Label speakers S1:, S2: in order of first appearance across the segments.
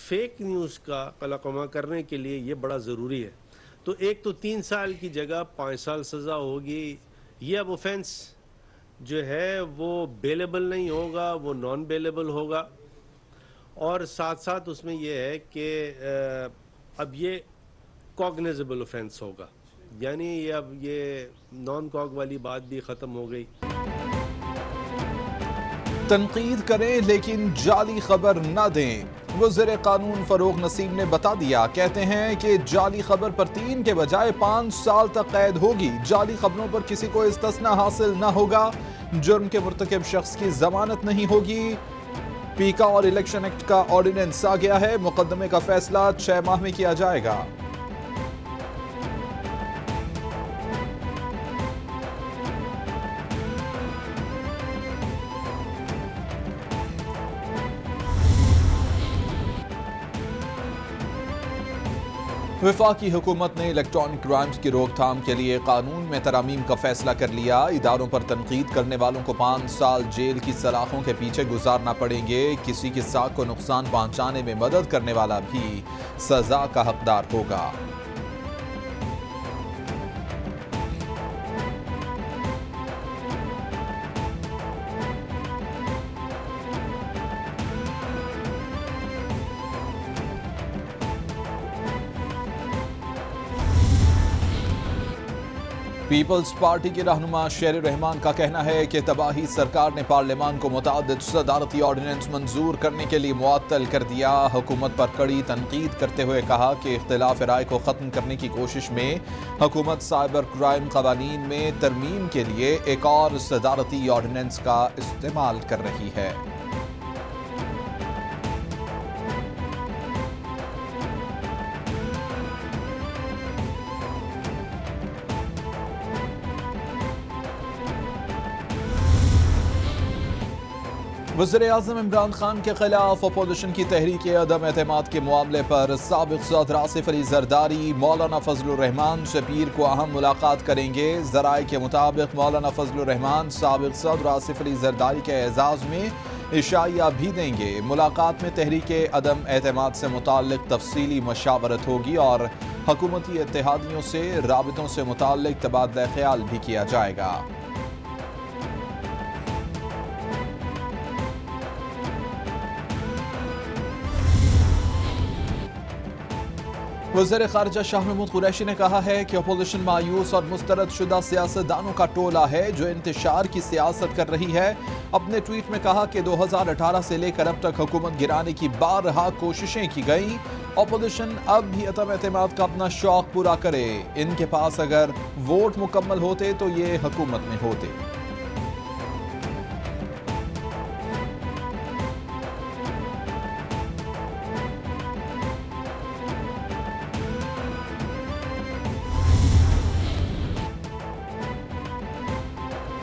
S1: Fake news کا قلقمہ کرنے کے لیے یہ بڑا ضروری ہے. تو ایک تو 3 سال کی جگہ 5 سال سزا ہوگی. یہ اب اوفینس جو ہے وہ بیلیبل نہیں ہوگا, وہ نان بیلیبل ہوگا. اور ساتھ ساتھ اس میں یہ ہے کہ اب یہ کوگنیزبل اوفینس ہوگا, یعنی یہ اب یہ نان کوگ والی بات بھی ختم ہو گئی.
S2: تنقید کریں لیکن جعلی خبر نہ دیں. وزیر قانون فروغ نسیم نے بتا دیا. کہتے ہیں کہ جعلی خبر پر 3 کے بجائے 5 سال تک قید ہوگی. جعلی خبروں پر کسی کو استثناء حاصل نہ ہوگا. جرم کے مرتکب شخص کی ضمانت نہیں ہوگی. پیکا اور الیکشن ایکٹ کا آرڈیننس آ گیا ہے. مقدمے کا فیصلہ 6 ماہ میں کیا جائے گا. وفاقی حکومت نے الیکٹرانک کرائمز کی روک تھام کے لیے قانون میں ترامیم کا فیصلہ کر لیا. اداروں پر تنقید کرنے والوں کو 5 سال جیل کی سلاخوں کے پیچھے گزارنا پڑیں گے. کسی کی ساکھ کو نقصان پہنچانے میں مدد کرنے والا بھی سزا کا حقدار ہوگا. پیپلز پارٹی کے رہنما شیر الرحمان کا کہنا ہے کہ تباہی سرکار نے پارلیمان کو متعدد صدارتی آرڈیننس منظور کرنے کے لیے معطل کر دیا. حکومت پر کڑی تنقید کرتے ہوئے کہا کہ اختلاف رائے کو ختم کرنے کی کوشش میں حکومت سائبر کرائم قوانین میں ترمیم کے لیے ایک اور صدارتی آرڈیننس کا استعمال کر رہی ہے. وزیر اعظم عمران خان کے خلاف اپوزیشن کی تحریک عدم اعتماد کے معاملے پر سابق صدر آصف علی زرداری مولانا فضل الرحمان سے پیر کو اہم ملاقات کریں گے. ذرائع کے مطابق مولانا فضل الرحمان سابق صدر آصف علی زرداری کے اعزاز میں عشائیہ بھی دیں گے. ملاقات میں تحریک عدم اعتماد سے متعلق تفصیلی مشاورت ہوگی اور حکومتی اتحادیوں سے رابطوں سے متعلق تبادلہ خیال بھی کیا جائے گا. وزیر خارجہ شاہ محمود قریشی نے کہا ہے کہ اپوزیشن مایوس اور مسترد شدہ سیاستدانوں کا ٹولہ ہے جو انتشار کی سیاست کر رہی ہے. اپنے ٹویٹ میں کہا کہ 2018 سے لے کر اب تک حکومت گرانے کی بارہا کوششیں کی گئیں. اپوزیشن اب بھی عدم اعتماد کا اپنا شوق پورا کرے. ان کے پاس اگر ووٹ مکمل ہوتے تو یہ حکومت میں ہوتے.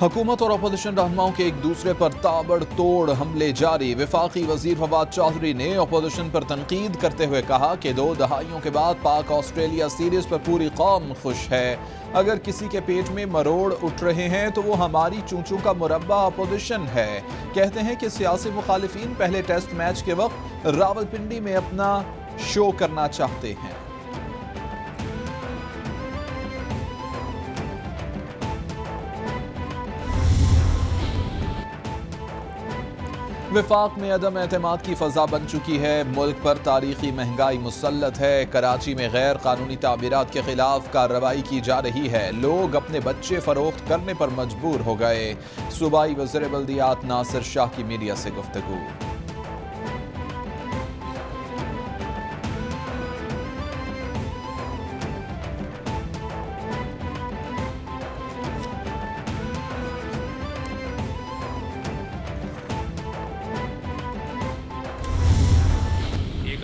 S2: حکومت اور اپوزیشن رہنماؤں کے ایک دوسرے پر تابڑ توڑ حملے جاری. وفاقی وزیر فواد چودھری نے اپوزیشن پر تنقید کرتے ہوئے کہا کہ 2 دہائیوں کے بعد پاک آسٹریلیا سیریز پر پوری قوم خوش ہے. اگر کسی کے پیٹ میں مروڑ اٹھ رہے ہیں تو وہ ہماری چونچوں کا مربع اپوزیشن ہے. کہتے ہیں کہ سیاسی مخالفین پہلے ٹیسٹ میچ کے وقت راولپنڈی میں اپنا شو کرنا چاہتے ہیں. وفاق میں عدم اعتماد کی فضا بن چکی ہے. ملک پر تاریخی مہنگائی مسلط ہے. کراچی میں غیر قانونی تعمیرات کے خلاف کارروائی کی جا رہی ہے. لوگ اپنے بچے فروخت کرنے پر مجبور ہو گئے. صوبائی وزیر بلدیات ناصر شاہ کی میڈیا سے گفتگو.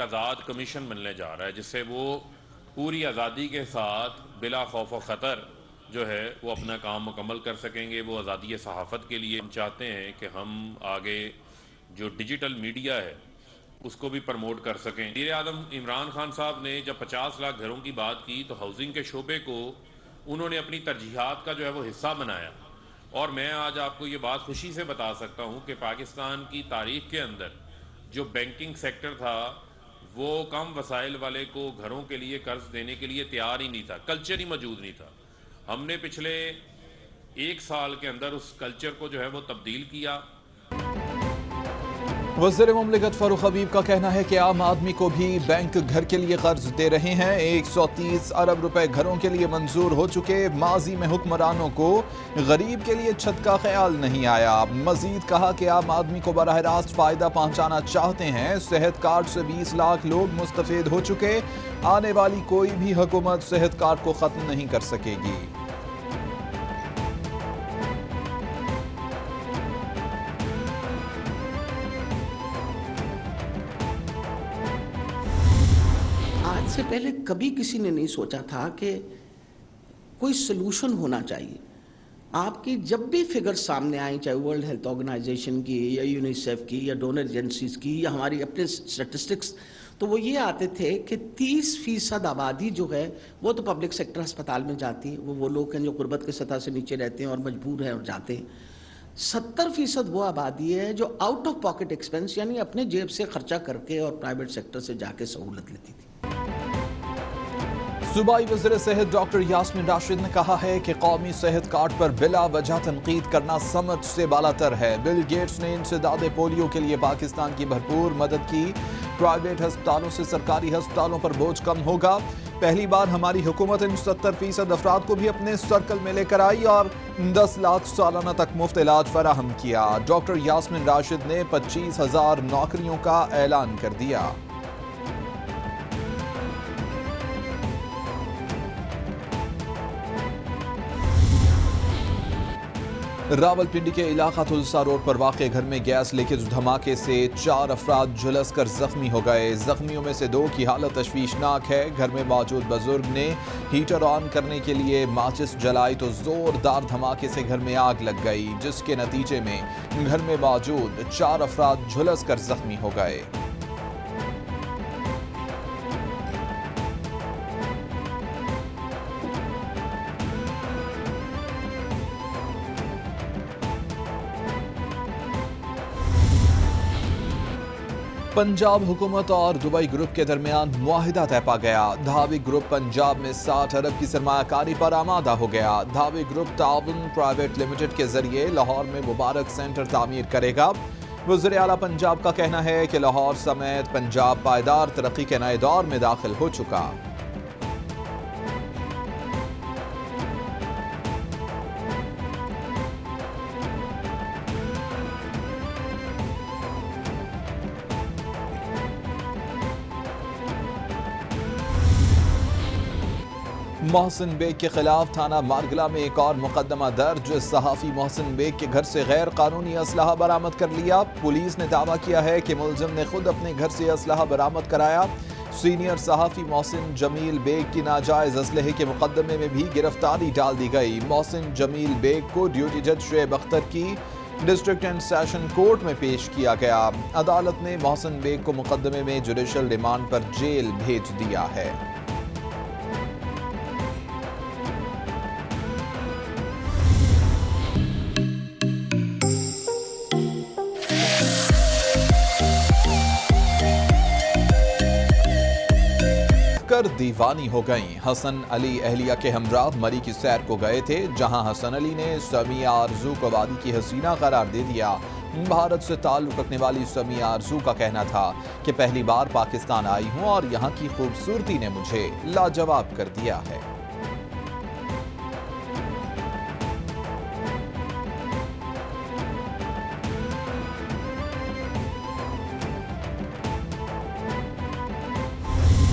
S3: آزاد کمیشن بننے جا رہا ہے جس سے وہ پوری آزادی کے ساتھ بلا خوف و خطر جو ہے وہ اپنا کام مکمل کر سکیں گے. وہ آزادی صحافت کے لیے ہم چاہتے ہیں کہ ہم آگے جو ڈیجیٹل میڈیا ہے اس کو بھی پروموٹ کر سکیں. وزیر اعظم عمران خان صاحب نے جب 50 لاکھ گھروں کی بات کی تو ہاؤسنگ کے شعبے کو انہوں نے اپنی ترجیحات کا جو ہے وہ حصہ بنایا. اور میں آج آپ کو یہ بات خوشی سے بتا سکتا ہوں کہ پاکستان کی تاریخ کے اندر جو بینکنگ سیکٹر تھا وہ کم وسائل والے کو گھروں کے لیے قرض دینے کے لیے تیار ہی نہیں تھا، کلچر ہی موجود نہیں تھا. ہم نے پچھلے 1 سال کے اندر اس کلچر کو جو ہے وہ تبدیل کیا.
S2: وزیر مملکت فاروق حبیب کا کہنا ہے کہ عام آدمی کو بھی بینک گھر کے لیے قرض دے رہے ہیں. 130 ارب روپے گھروں کے لیے منظور ہو چکے. ماضی میں حکمرانوں کو غریب کے لیے چھت کا خیال نہیں آیا. مزید کہا کہ عام آدمی کو براہ راست فائدہ پہنچانا چاہتے ہیں. صحت کارڈ سے 20 لاکھ لوگ مستفید ہو چکے. آنے والی کوئی بھی حکومت صحت کارڈ کو ختم نہیں کر سکے گی.
S4: آج سے پہلے کبھی کسی نے نہیں سوچا تھا کہ کوئی سلوشن ہونا چاہیے. آپ کی جب بھی فگر سامنے آئیں، چاہے ورلڈ ہیلتھ آرگنائزیشن کی یا یونیسیف کی یا ڈونر ایجنسیز کی یا ہماری اپنے اسٹیٹسٹکس، تو وہ یہ آتے تھے کہ 30% آبادی جو ہے وہ تو پبلک سیکٹر ہسپتال میں جاتی ہے. وہ لوگ ہیں جو غربت کے سطح سے نیچے رہتے ہیں اور مجبور ہیں اور جاتے ہیں. 70% وہ آبادی ہے جو آؤٹ آف پاکٹ ایکسپینس یعنی اپنے جیب سے خرچہ کر کے اور پرائیویٹ سیکٹر سے جا کے سہولت لیتی تھی.
S2: صوبائی وزیر صحت ڈاکٹر یاسمین راشد نے کہا ہے کہ قومی صحت کارڈ پر بلا وجہ تنقید کرنا سمجھ سے بالاتر ہے. بل گیٹس نے انسداد پولیو کے لیے پاکستان کی بھرپور مدد کی. پرائیویٹ ہسپتالوں سے سرکاری ہسپتالوں پر بوجھ کم ہوگا. پہلی بار ہماری حکومت ان 70% افراد کو بھی اپنے سرکل میں لے کر آئی اور 10 لاکھ سالانہ تک مفت علاج فراہم کیا. ڈاکٹر یاسمین راشد نے 25,000 نوکریوں کا اعلان کر دیا. راولپنڈی کے علاقہ تلسا روڈ پر واقع گھر میں گیس لیکیج دھماکے سے 4 افراد جھلس کر زخمی ہو گئے. زخمیوں میں سے 2 کی حالت تشویشناک ہے. گھر میں موجود بزرگ نے ہیٹر آن کرنے کے لیے ماچس جلائی تو زوردار دھماکے سے گھر میں آگ لگ گئی، جس کے نتیجے میں گھر میں موجود 4 افراد جھلس کر زخمی ہو گئے. پنجاب حکومت اور دبئی گروپ کے درمیان معاہدہ طے پا گیا. دھاوی گروپ پنجاب میں 60 ارب کی سرمایہ کاری پر آمادہ ہو گیا. دھاوی گروپ تعاون پرائیویٹ لمیٹڈ کے ذریعے لاہور میں مبارک سینٹر تعمیر کرے گا. وزیر اعلیٰ پنجاب کا کہنا ہے کہ لاہور سمیت پنجاب پائیدار ترقی کے نئے دور میں داخل ہو چکا. محسن بیگ کے خلاف تھانہ مارگلہ میں ایک اور مقدمہ درج. صحافی محسن بیگ کے گھر سے غیر قانونی اسلحہ برآمد کر لیا. پولیس نے دعویٰ کیا ہے کہ ملزم نے خود اپنے گھر سے اسلحہ برآمد کرایا. سینئر صحافی محسن جمیل بیگ کی ناجائز اسلحے کے مقدمے میں بھی گرفتاری ڈال دی گئی. محسن جمیل بیگ کو ڈیوٹی جج شعیب اختر کی ڈسٹرکٹ اینڈ سیشن کورٹ میں پیش کیا گیا. عدالت نے محسن بیگ کو مقدمے میں جوڈیشل ریمانڈ پر جیل بھیج دیا ہے. دیوانی ہو گئیں. حسن علی اہلیہ کے ہمراہ مری کی سیر کو گئے تھے، جہاں حسن علی نے سمیہ آرزو کو وادی کی حسینہ قرار دے دیا. بھارت سے تعلق رکھنے والی سمیہ آرزو کا کہنا تھا کہ پہلی بار پاکستان آئی ہوں اور یہاں کی خوبصورتی نے مجھے لاجواب کر دیا ہے.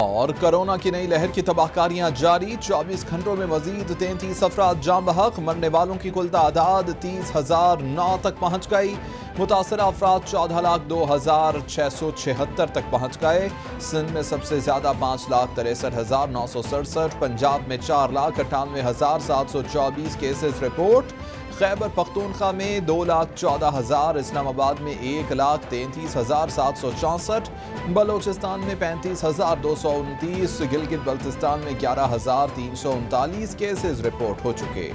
S2: اور کرونا کی نئی لہر کی تباہ کاریاں جاری. 24 گھنٹوں میں مزید 33 افراد جاں بحق. مرنے والوں کی کل تعداد 30,009 تک پہنچ گئی. متاثرہ افراد 14,02,676 تک پہنچ گئے. سندھ میں سب سے زیادہ 5,63,967. پنجاب میں 4,98,724 کیسز رپورٹ. خیبر پختونخوا میں 2,14,000. اسلام آباد میں 1,33,764. بلوچستان میں 35,229. گلگت بلتستان میں 11,339 کیسز رپورٹ ہو چکے.